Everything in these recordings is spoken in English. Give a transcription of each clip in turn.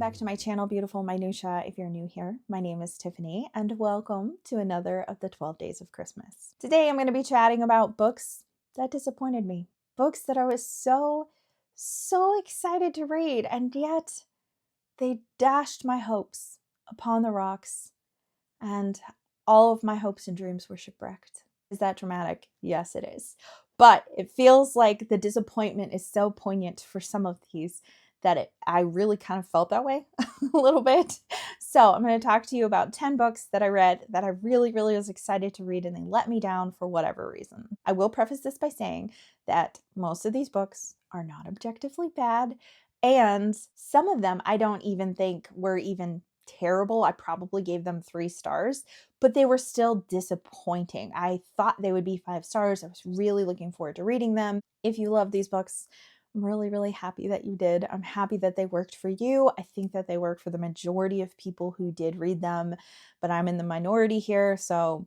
back to my channel, Beautiful Minutia. If you're new here, my name is Tiffany, and welcome to another of the 12 Days of Christmas. Today I'm going to be chatting about books that disappointed me. Books that I was so excited to read, and yet they dashed my hopes upon the rocks, and all of my hopes and dreams were shipwrecked. Is that dramatic? Yes, it is. But it feels like the disappointment is so poignant for some of these that I really kind of felt that way a little bit. So I'm going to talk to you about 10 books that I read that I really was excited to read, and they let me down for whatever reason. I will preface this by saying that most of these books are not objectively bad, and some of them I don't even think were even terrible. I probably gave them 3 stars, but they were still disappointing. I thought they would be 5 stars. I was really looking forward to reading them. If you love these books, I'm really happy that you did. I'm happy that they worked for you. I think that they worked for the majority of people who did read them, but I'm in the minority here, so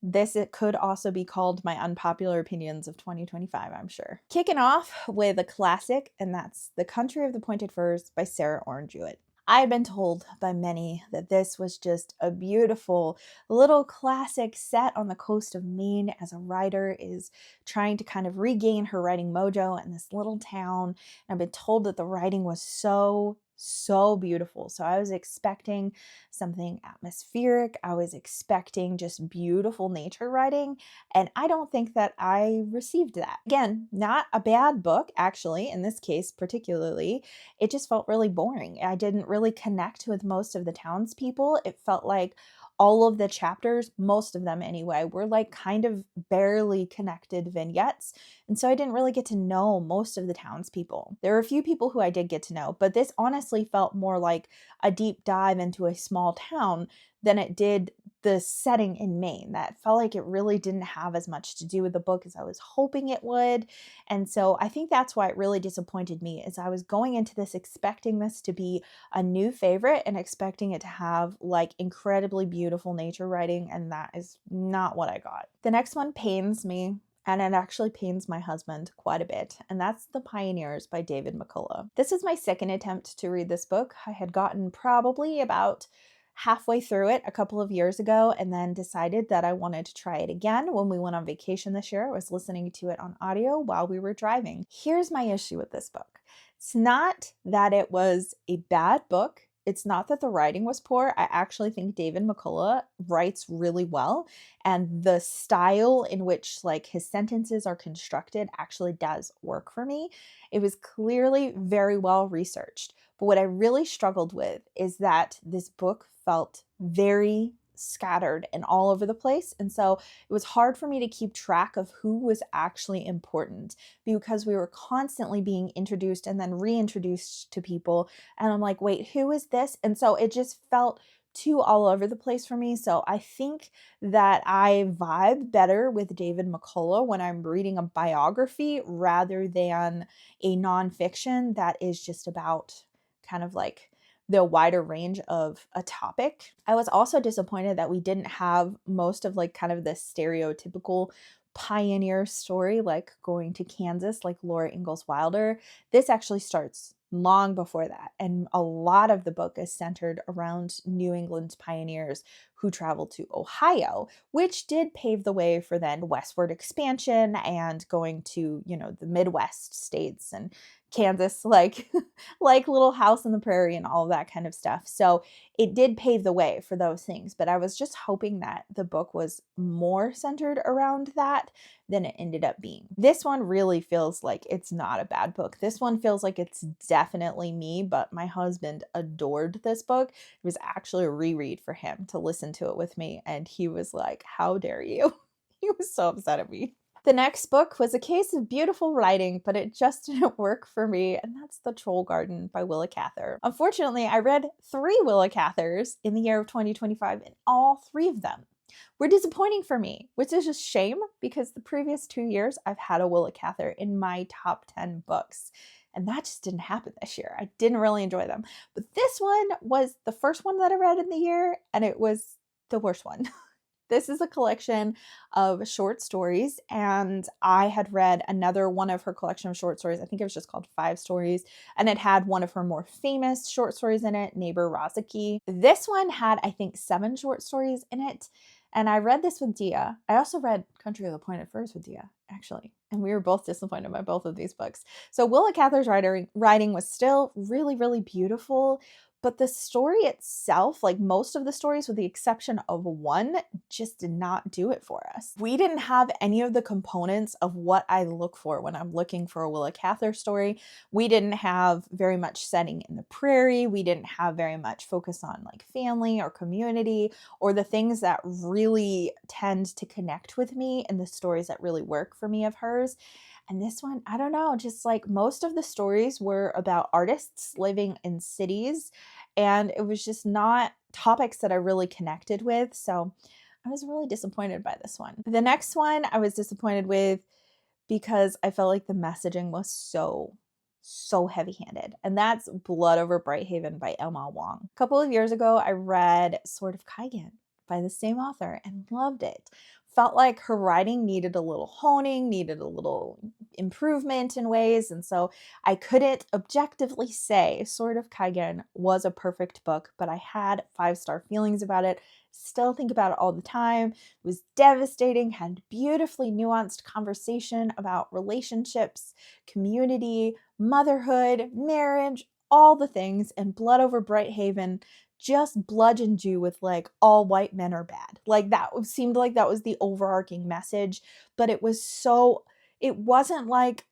it could also be called my unpopular opinions of 2025, I'm sure. Kicking off with a classic, and that's The Country of the Pointed Firs by Sarah Orne Jewett. I had been told by many that this was just a beautiful little classic set on the coast of Maine as a writer is trying to kind of regain her writing mojo in this little town. And I've been told that the writing was so beautiful. So I was expecting something atmospheric. I was expecting just beautiful nature writing. And I don't think that I received that. Again, not a bad book, actually, in this case particularly. It just felt really boring. I didn't really connect with most of the townspeople. It felt like all of the chapters, most of them anyway, were like kind of barely connected vignettes. And so I didn't really get to know most of the townspeople. There were a few people who I did get to know, but this honestly felt more like a deep dive into a small town than it did the setting in Maine. That felt like it really didn't have as much to do with the book as I was hoping it would. And so I think that's why it really disappointed me, is I was going into this expecting this to be a new favorite and expecting it to have like incredibly beautiful nature writing, and that is not what I got. The next one pains me, and it actually pains my husband quite a bit, and that's The Pioneers by David McCullough. This is my second attempt to read this book. I had gotten probably about halfway through it a couple of years ago and then decided that I wanted to try it again when we went on vacation this year. I was listening to it on audio while we were driving. Here's my issue with this book. It's not that it was a bad book. It's not that the writing was poor. I actually think David McCullough writes really well, and the style in which like his sentences are constructed actually does work for me. It was clearly very well researched. But what I really struggled with is that this book felt very scattered and all over the place. And so it was hard for me to keep track of who was actually important, because we were constantly being introduced and then reintroduced to people. And I'm like, wait, who is this? And so it just felt too all over the place for me. So I think that I vibe better with David McCullough when I'm reading a biography rather than a nonfiction that is just about kind of like the wider range of a topic. I was also disappointed that we didn't have most of like kind of the stereotypical pioneer story, like going to Kansas, like Laura Ingalls Wilder. This actually starts long before that, and a lot of the book is centered around New England pioneers who traveled to Ohio, which did pave the way for then westward expansion and going to, the Midwest states and Kansas, like like Little House on the Prairie and all of that kind of stuff. So it did pave the way for those things, but I was just hoping that the book was more centered around that than it ended up being. This one really feels like it's not a bad book. This one feels like it's definitely me, but my husband adored this book. It was actually a reread for him to listen to it with me, and he was like, "How dare you?" He was so upset at me. The next book was a case of beautiful writing, but it just didn't work for me, and that's The Troll Garden by Willa Cather. Unfortunately, I read 3 Willa Cathers in the year of 2025, and all 3 of them were disappointing for me, which is a shame because the previous 2 years I've had a Willa Cather in my top 10 books, and that just didn't happen this year. I didn't really enjoy them. But this one was the first one that I read in the year, and it was the worst one. This is a collection of short stories, and I had read another one of her collection of short stories. I think it was just called Five Stories, and it had one of her more famous short stories in it, Neighbor Razaki. This one had, I think, 7 short stories in it, and I read this with Dia. I also read Country of the Pointed Firs with Dia, actually, and we were both disappointed by both of these books. So Willa Cather's writing was still really, really beautiful, but the story itself, like most of the stories with the exception of one, just did not do it for us. We didn't have any of the components of what I look for when I'm looking for a Willa Cather story. We didn't have very much setting in the prairie. We didn't have very much focus on like family or community or the things that really tend to connect with me and the stories that really work for me of hers. And this one, I don't know, just like most of the stories were about artists living in cities, and it was just not topics that I really connected with. So I was really disappointed by this one. The next one I was disappointed with because I felt like the messaging was so heavy-handed, and that's Blood Over Brighthaven by Emma Wong. A couple of years ago, I read Sword of Kaigen by the same author and loved it. Felt like her writing needed a little honing, needed a little improvement in ways, and so I couldn't objectively say Sword of Kaigen was a perfect book, but I had 5-star feelings about it. Still think about it all the time. It was devastating, had beautifully nuanced conversation about relationships, community, motherhood, marriage, all the things, and Blood Over Brighthaven just bludgeoned you with like all white men are bad. Like that seemed like that was the overarching message, but it wasn't like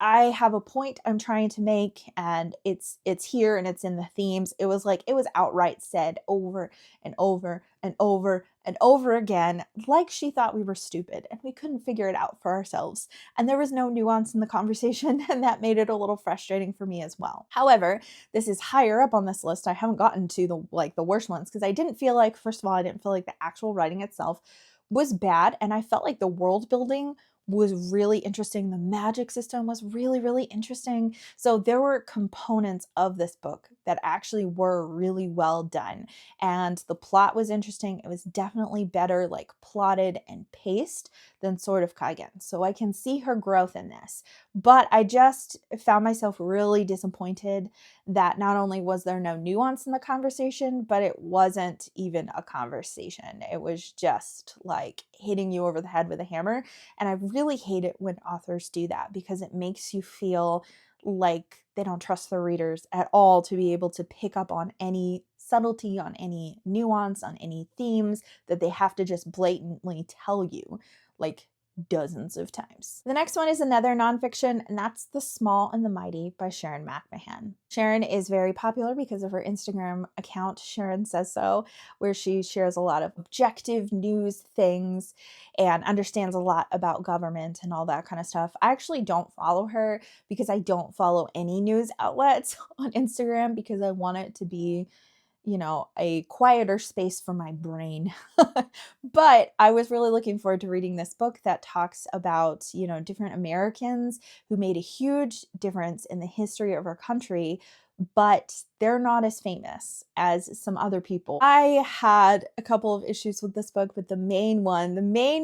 I have a point I'm trying to make and it's here and it's in the themes. It was like it was outright said over and over and over and over again, like she thought we were stupid and we couldn't figure it out for ourselves. And there was no nuance in the conversation, and that made it a little frustrating for me as well. However, this is higher up on this list. I haven't gotten to the worst ones because I didn't feel like, first of all, I didn't feel like the actual writing itself was bad, and I felt like the world building was really interesting. The magic system was really, really interesting. So there were components of this book that actually were really well done. And the plot was interesting. It was definitely better like plotted and paced than Sword of Kaigen. So I can see her growth in this. But I just found myself really disappointed that not only was there no nuance in the conversation, but it wasn't even a conversation. It was just like hitting you over the head with a hammer. And I really hate it when authors do that because it makes you feel like they don't trust their readers at all to be able to pick up on any subtlety, on any nuance, on any themes that they have to just blatantly tell you like dozens of times. The next one is another nonfiction, and that's The Small and the Mighty by Sharon McMahon. Sharon is very popular because of her Instagram account, Sharon Says So, where she shares a lot of objective news things and understands a lot about government and all that kind of stuff. I actually don't follow her because I don't follow any news outlets on Instagram because I want it to be a quieter space for my brain. But I was really looking forward to reading this book that talks about, different Americans who made a huge difference in the history of our country, but they're not as famous as some other people. I had a couple of issues with this book, but the main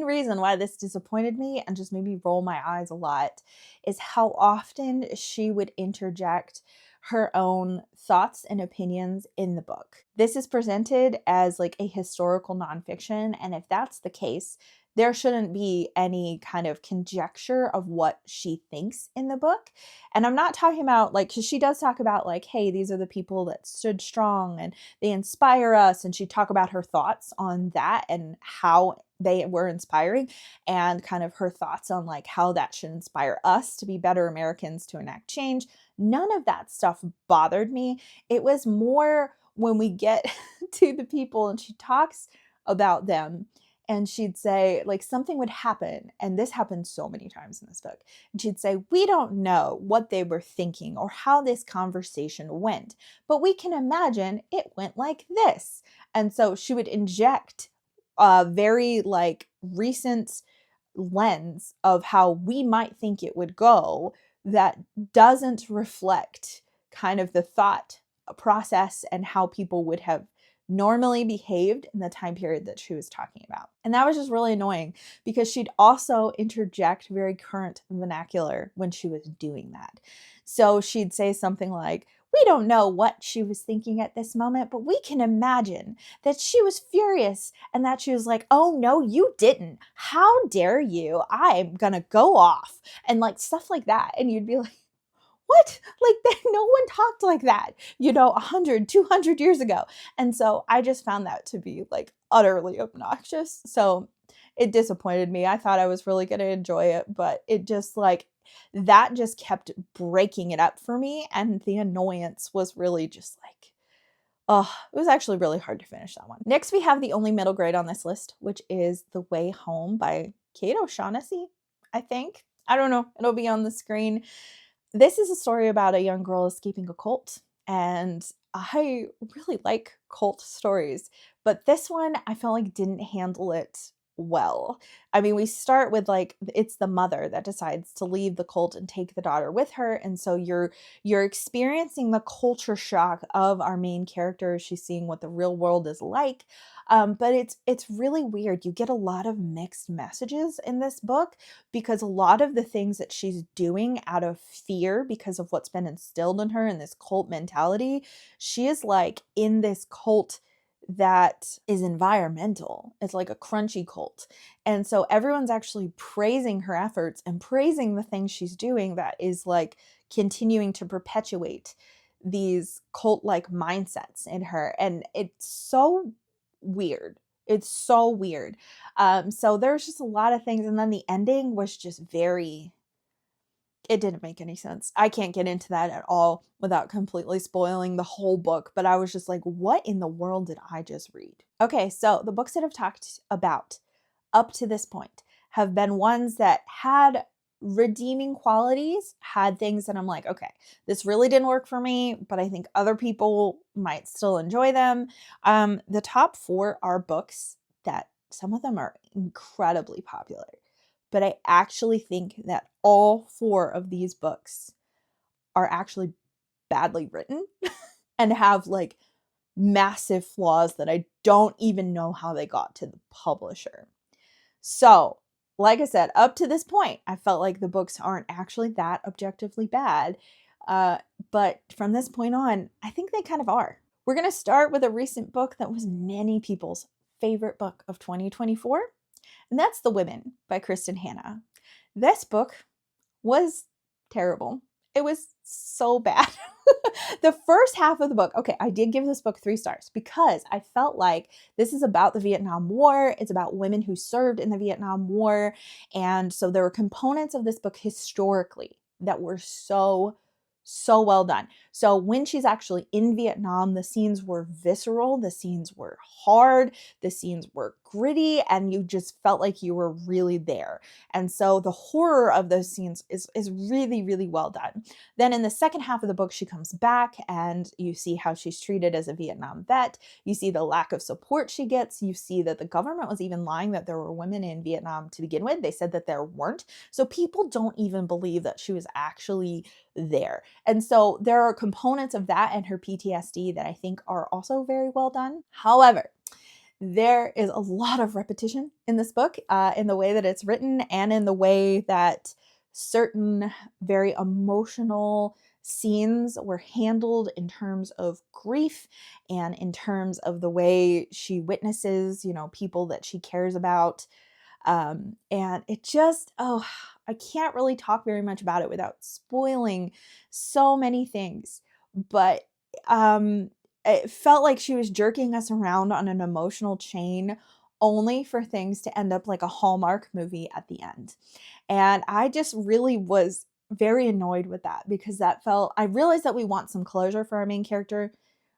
reason why this disappointed me and just made me roll my eyes a lot is how often she would interject her own thoughts and opinions in the book. This is presented as like a historical nonfiction, and if that's the case, there shouldn't be any kind of conjecture of what she thinks in the book. And I'm not talking about like, because she does talk about like, hey, these are the people that stood strong and they inspire us. And she'd talk about her thoughts on that and how they were inspiring and kind of her thoughts on like how that should inspire us to be better Americans to enact change. None of that stuff bothered me. It was more when we get to the people and she talks about them and she'd say like something would happen, and this happened so many times in this book, and she'd say, we don't know what they were thinking or how this conversation went, but we can imagine it went like this. And so she would inject a very like recent lens of how we might think it would go that doesn't reflect kind of the thought process and how people would have normally behaved in the time period that she was talking about. And that was just really annoying because she'd also interject very current vernacular when she was doing that. So she'd say something like, "We don't know what she was thinking at this moment, but we can imagine that she was furious and that she was like, 'Oh no, you didn't. How dare you? I'm gonna go off.'" And like stuff like that. And you'd be like, what? Like no one talked like that, 100, 200 years ago. And so I just found that to be like utterly obnoxious. So it disappointed me. I thought I was really going to enjoy it, but it just like that just kept breaking it up for me. And the annoyance was really just like, oh, it was actually really hard to finish that one. Next, we have the only middle grade on this list, which is The Way Home by Kate O'Shaughnessy, I think. I don't know. It'll be on the screen. This is a story about a young girl escaping a cult, and I really like cult stories, but this one I felt like didn't handle it well. I mean, we start with like it's the mother that decides to leave the cult and take the daughter with her, and so you're experiencing the culture shock of our main character. She's seeing what the real world is like. But it's really weird. You get a lot of mixed messages in this book because a lot of the things that she's doing out of fear because of what's been instilled in her in this cult mentality, she is like in this cult that is environmental. It's like a crunchy cult. And so everyone's actually praising her efforts and praising the things she's doing that is like continuing to perpetuate these cult-like mindsets in her. And it's so weird. It's so weird. So there's just a lot of things. And then the ending was just it didn't make any sense. I can't get into that at all without completely spoiling the whole book. But I was just like, what in the world did I just read? Okay, so the books that I've talked about up to this point have been ones that had redeeming qualities, had things that I'm like, okay, this really didn't work for me, but I think other people might still enjoy them. The top 4 are books that some of them are incredibly popular, but I actually think that all 4 of these books are actually badly written and have like massive flaws that I don't even know how they got to the publisher. So, like I said, up to this point, I felt like the books aren't actually that objectively bad. But from this point on, I think they kind of are. We're going to start with a recent book that was many people's favorite book of 2024, and that's The Women by Kristen Hanna. This book was terrible. It was so bad. The first half of the book, okay, I did give this book 3 stars because I felt like this is about the Vietnam War. It's about women who served in the Vietnam War. And so there were components of this book historically that were so well done. So when she's actually in Vietnam, the scenes were visceral, the scenes were hard, the scenes were gritty, and you just felt like you were really there. And so the horror of those scenes is really, really well done. Then in the second half of the book, she comes back and you see how she's treated as a Vietnam vet. You see the lack of support she gets. You see that the government was even lying that there were women in Vietnam to begin with. They said that there weren't. So people don't even believe that she was actually there. And so there are components of that and her PTSD that I think are also very well done. However, there is a lot of repetition in this book, in the way that it's written and in the way that certain very emotional scenes were handled in terms of grief and in terms of the way she witnesses, people that she cares about. And it just, I can't really talk very much about it without spoiling so many things. But it felt like she was jerking us around on an emotional chain only for things to end up like a Hallmark movie at the end. And I just really was very annoyed with that because I realized that we want some closure for our main character.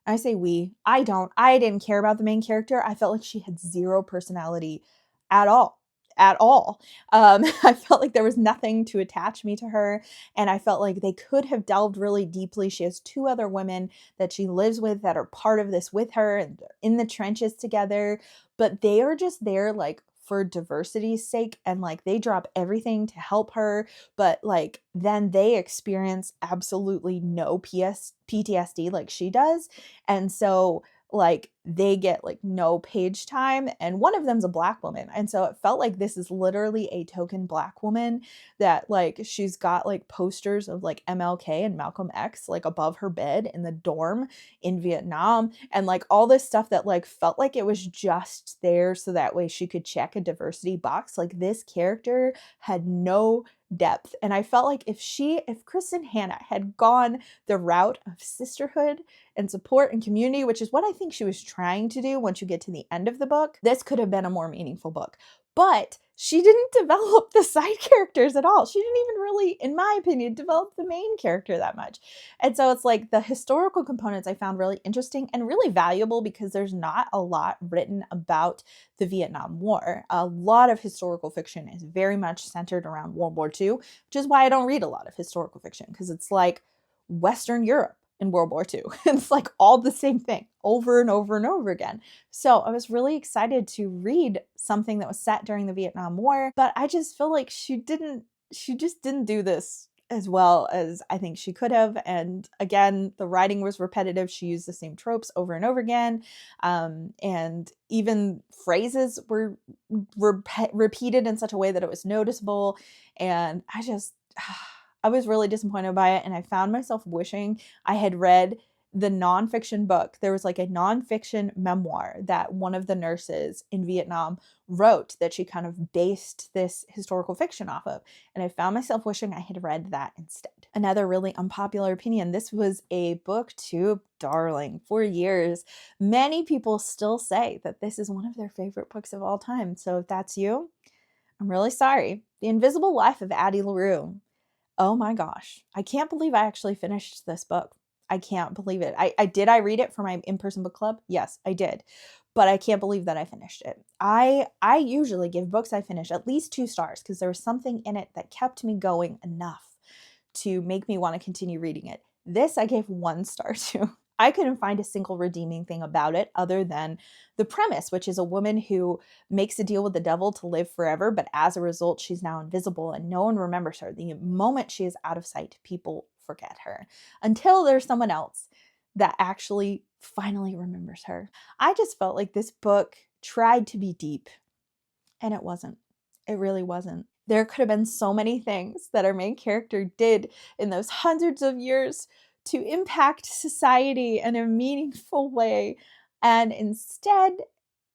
I say I didn't care about the main character. I felt like she had 0 personality at all. I felt like there was nothing to attach me to her, and I felt like they could have delved really deeply. She has 2 other women that she lives with that are part of this with her and they're in the trenches together, but they are just there like for diversity's sake, and like they drop everything to help her, but like then they experience absolutely no PTSD like she does. And so like they get like no page time, and one of them's a Black woman. And so it felt like this is literally a token Black woman that like she's got like posters of like MLK and Malcolm X like above her bed in the dorm in Vietnam, and like all this stuff that like felt like it was just there so that way she could check a diversity box. Like this character had no depth, and I felt like if Kristen Hanna had gone the route of sisterhood and support and community, which is what I think she was trying to do once you get to the end of the book, this could have been a more meaningful book. But she didn't develop the side characters at all. She didn't even really, in my opinion, develop the main character that much. And so it's like the historical components I found really interesting and really valuable because there's not a lot written about the Vietnam War. A lot of historical fiction is very much centered around World War II, which is why I don't read a lot of historical fiction, because it's like Western Europe in World War II. It's like all the same thing over and over and over again. So I was really excited to read something that was set during the Vietnam War, but I just feel like she just didn't do this as well as I think she could have. And again, the writing was repetitive. She used the same tropes over and over again. And even phrases were repeated in such a way that it was noticeable. And I was really disappointed by it. And I found myself wishing I had read the nonfiction book. There was like a nonfiction memoir that one of the nurses in Vietnam wrote that she kind of based this historical fiction off of. And I found myself wishing I had read that instead. Another really unpopular opinion. This was a booktube darling for years. Many people still say that this is one of their favorite books of all time. So if that's you, I'm really sorry. The Invisible Life of Addie LaRue. Oh my gosh. I can't believe I actually finished this book. I can't believe it. I read it for my in-person book club? Yes, I did. But I can't believe that I finished it. I usually give books I finish at least 2 stars because there was something in it that kept me going enough to make me want to continue reading it. This I gave 1 star to. I couldn't find a single redeeming thing about it other than the premise, which is a woman who makes a deal with the devil to live forever, but as a result, she's now invisible and no one remembers her. The moment she is out of sight, people forget her until there's someone else that actually finally remembers her. I just felt like this book tried to be deep, and it wasn't. It really wasn't. There could have been so many things that our main character did in those hundreds of years to impact society in a meaningful way. And instead,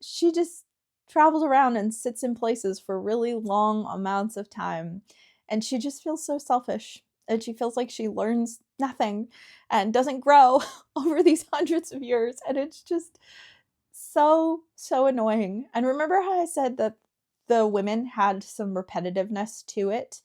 she just travels around and sits in places for really long amounts of time. And she just feels so selfish. And she feels like she learns nothing and doesn't grow over these hundreds of years. And it's just so annoying. And remember how I said that the women had some repetitiveness to it?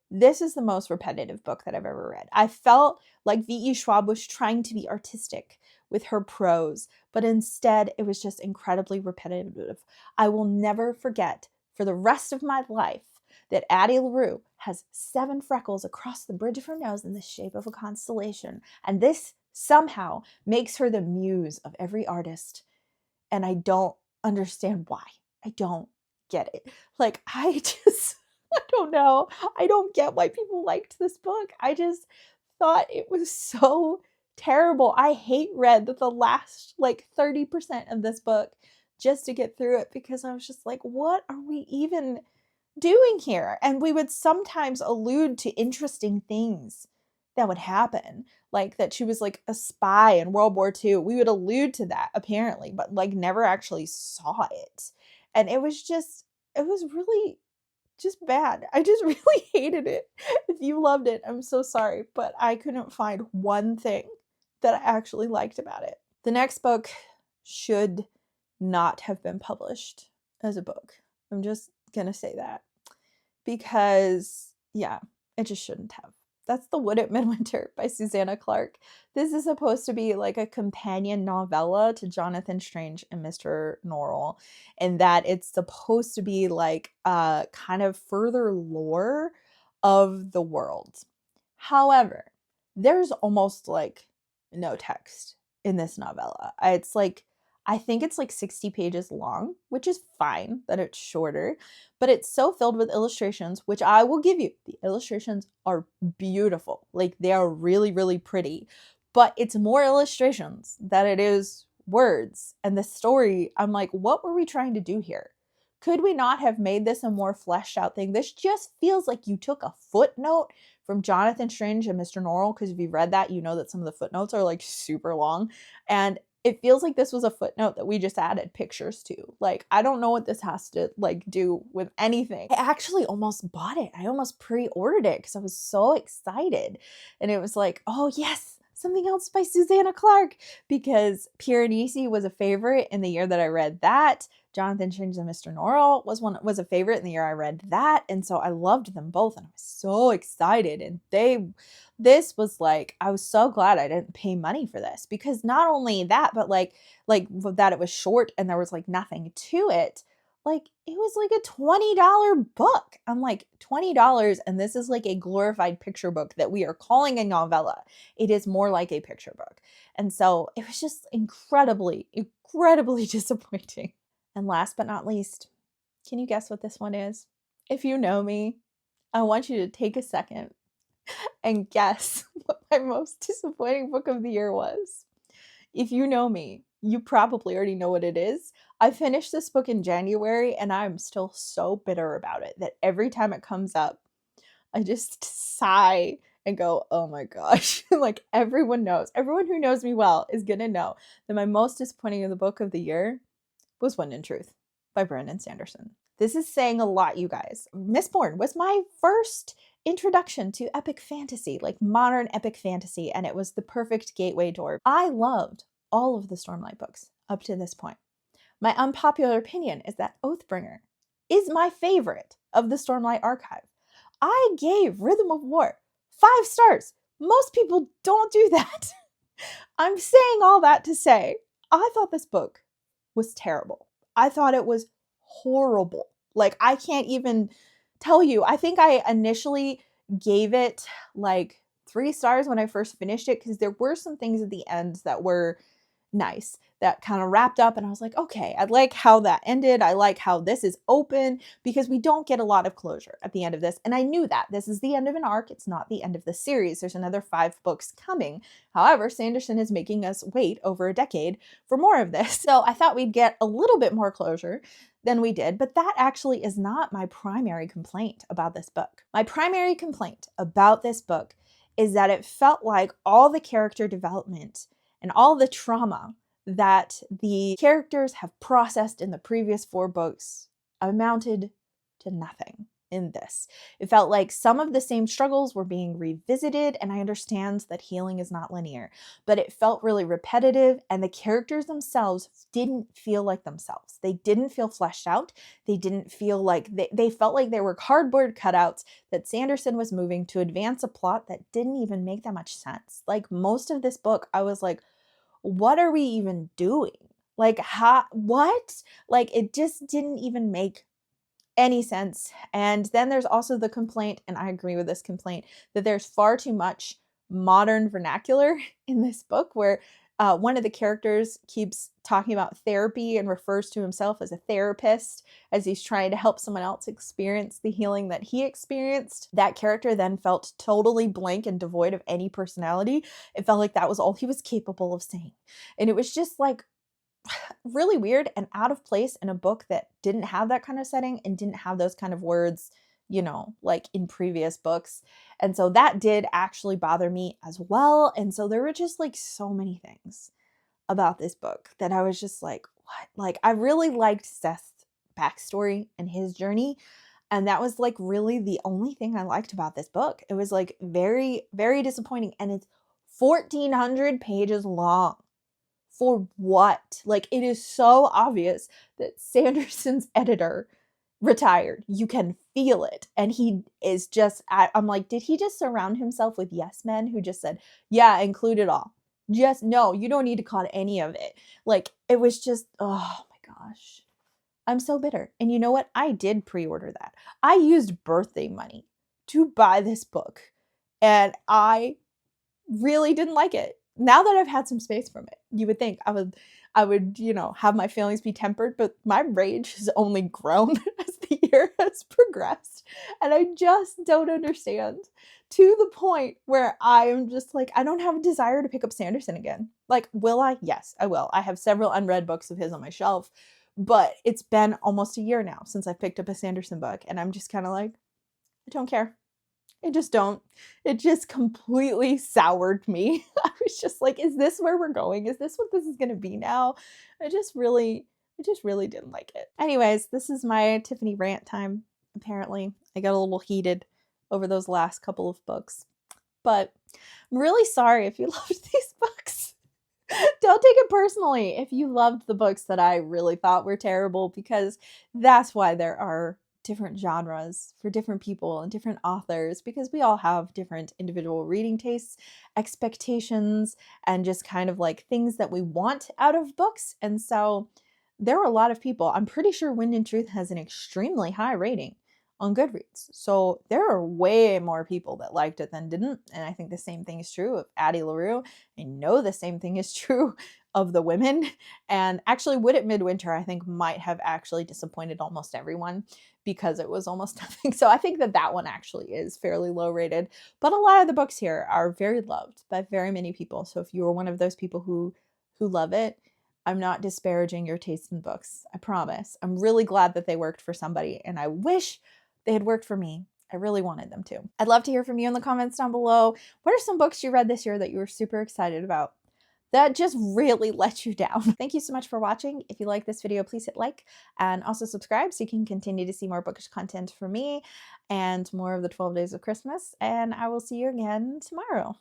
This is the most repetitive book that I've ever read. I felt like V.E. Schwab was trying to be artistic with her prose, but instead it was just incredibly repetitive. I will never forget for the rest of my life that Addie LaRue has 7 freckles across the bridge of her nose in the shape of a constellation. And this somehow makes her the muse of every artist. And I don't understand why. I don't get it. Like, I don't know. I don't get why people liked this book. I just thought it was so terrible. I hate read the last like 30% of this book just to get through it because I was just like, what are we even doing here? And we would sometimes allude to interesting things that would happen, like that she was like a spy in World War II. We would allude to that apparently, but like never actually saw it. And it was really just bad. I just really hated it. If you loved it, I'm so sorry, but I couldn't find one thing that I actually liked about it. The next book should not have been published as a book. I'm just gonna say that because, yeah, it just shouldn't have. That's The Wood at Midwinter by Susanna Clarke. This is supposed to be like a companion novella to Jonathan Strange and Mr. Norrell, and that it's supposed to be like a kind of further lore of the world. However, there's almost like no text in this novella. I think it's like 60 pages long, which is fine that it's shorter, but it's so filled with illustrations, which I will give you. The illustrations are beautiful. Like, they are really, really pretty, but it's more illustrations than it is words and the story, I'm like, what were we trying to do here? Could we not have made this a more fleshed out thing? This just feels like you took a footnote from Jonathan Strange and Mr. Norrell, because if you've read that, you know that some of the footnotes are like super long. And it feels like this was a footnote that we just added pictures to. Like, I don't know what this has to like do with anything. I actually almost bought it. I almost pre-ordered it because I was so excited. And it was like, oh yes, something else by Susanna Clark, because Piranesi was a favorite in the year that I read that. Jonathan Strange and Mr. Norrell was a favorite in the year I read that. And so I loved them both and I was so excited. And this was like, I was so glad I didn't pay money for this, because not only that, but like that it was short and there was like nothing to it. Like, it was like a $20 book. I'm like, $20, and this is like a glorified picture book that we are calling a novella. It is more like a picture book. And so it was just incredibly, incredibly disappointing. And last but not least, can you guess what this one is? If you know me, I want you to take a second and guess what my most disappointing book of the year was. If you know me, you probably already know what it is. I finished this book in January and I'm still so bitter about it that every time it comes up, I just sigh and go, oh my gosh. Like, everyone who knows me well is gonna know that my most disappointing of the book of the year was Wind and Truth by Brandon Sanderson. This is saying a lot, you guys. Mistborn was my first introduction to epic fantasy, like modern epic fantasy, and it was the perfect gateway door. I loved all of the Stormlight books up to this point. My unpopular opinion is that Oathbringer is my favorite of the Stormlight archive. I gave Rhythm of War 5 stars. Most people don't do that. I'm saying all that to say, I thought this book was terrible. I thought it was horrible. Like, I can't even tell you. I think I initially gave it like 3 stars when I first finished it, because there were some things at the end that were nice, that kind of wrapped up, and I was like, okay, I like how that ended. I like how this is open, because we don't get a lot of closure at the end of this. And I knew that this is the end of an arc. It's not the end of the series. There's another 5 books coming. However, Sanderson is making us wait over a decade for more of this. So I thought we'd get a little bit more closure than we did, but that actually is not my primary complaint about this book. My primary complaint about this book is that it felt like all the character development and all the trauma that the characters have processed in the previous 4 books amounted to nothing in this. It felt like some of the same struggles were being revisited, and I understand that healing is not linear, but it felt really repetitive, and the characters themselves didn't feel like themselves. They didn't feel fleshed out. They didn't feel like they felt like they were cardboard cutouts that Sanderson was moving to advance a plot that didn't even make that much sense. Like, most of this book, I was like, what are we even doing? Like, what? Like, it just didn't even make any sense. And then there's also the complaint, and I agree with this complaint, that there's far too much modern vernacular in this book, where one of the characters keeps talking about therapy and refers to himself as a therapist as he's trying to help someone else experience the healing that he experienced. That character then felt totally blank and devoid of any personality. It felt like that was all he was capable of saying. And it was just like really weird and out of place in a book that didn't have that kind of setting and didn't have those kind of words, you know, like in previous books. And so that did actually bother me as well. And so there were just like so many things about this book that I was just like, what? Like, I really liked Seth's backstory and his journey. And that was like really the only thing I liked about this book. It was like very, very disappointing. And it's 1,400 pages long. For what? Like, it is so obvious that Sanderson's editor retired. You can feel it. And he is just, I'm like, did he just surround himself with yes men who just said, yeah, include it all? Just, no, you don't need to cut any of it. Like, it was just, oh my gosh. I'm so bitter. And you know what? I did pre-order that. I used birthday money to buy this book. And I really didn't like it. Now that I've had some space from it, you would think I would, you know, have my feelings be tempered, but my rage has only grown as the year has progressed, and I just don't understand, to the point where I am just like, I don't have a desire to pick up Sanderson again. Like, will I? Yes, I will. I have several unread books of his on my shelf, but it's been almost a year now since I picked up a Sanderson book, and I'm just kind of like, I don't care. I just don't. It just completely soured me. I was just like, is this where we're going? Is this what this is going to be now? I just really didn't like it. Anyways, this is my Tiffany rant time. Apparently, I got a little heated over those last couple of books. But I'm really sorry if you loved these books. Don't take it personally if you loved the books that I really thought were terrible, because that's why there are different genres for different people and different authors, because we all have different individual reading tastes, expectations, and just kind of like things that we want out of books. And so there are a lot of people. I'm pretty sure Wind and Truth has an extremely high rating on Goodreads. So there are way more people that liked it than didn't. And I think the same thing is true of Addie LaRue. I know the same thing is true of the women. And actually, Wood at Midwinter, I think, might have actually disappointed almost everyone because it was almost nothing. So I think that that one actually is fairly low rated. But a lot of the books here are very loved by very many people. So if you're one of those people who love it, I'm not disparaging your taste in books. I promise. I'm really glad that they worked for somebody, and I wish they had worked for me. I really wanted them to. I'd love to hear from you in the comments down below. What are some books you read this year that you were super excited about that just really let you down? Thank you so much for watching. If you like this video, please hit like and also subscribe so you can continue to see more bookish content from me and more of the 12 Days of Christmas. And I will see you again tomorrow.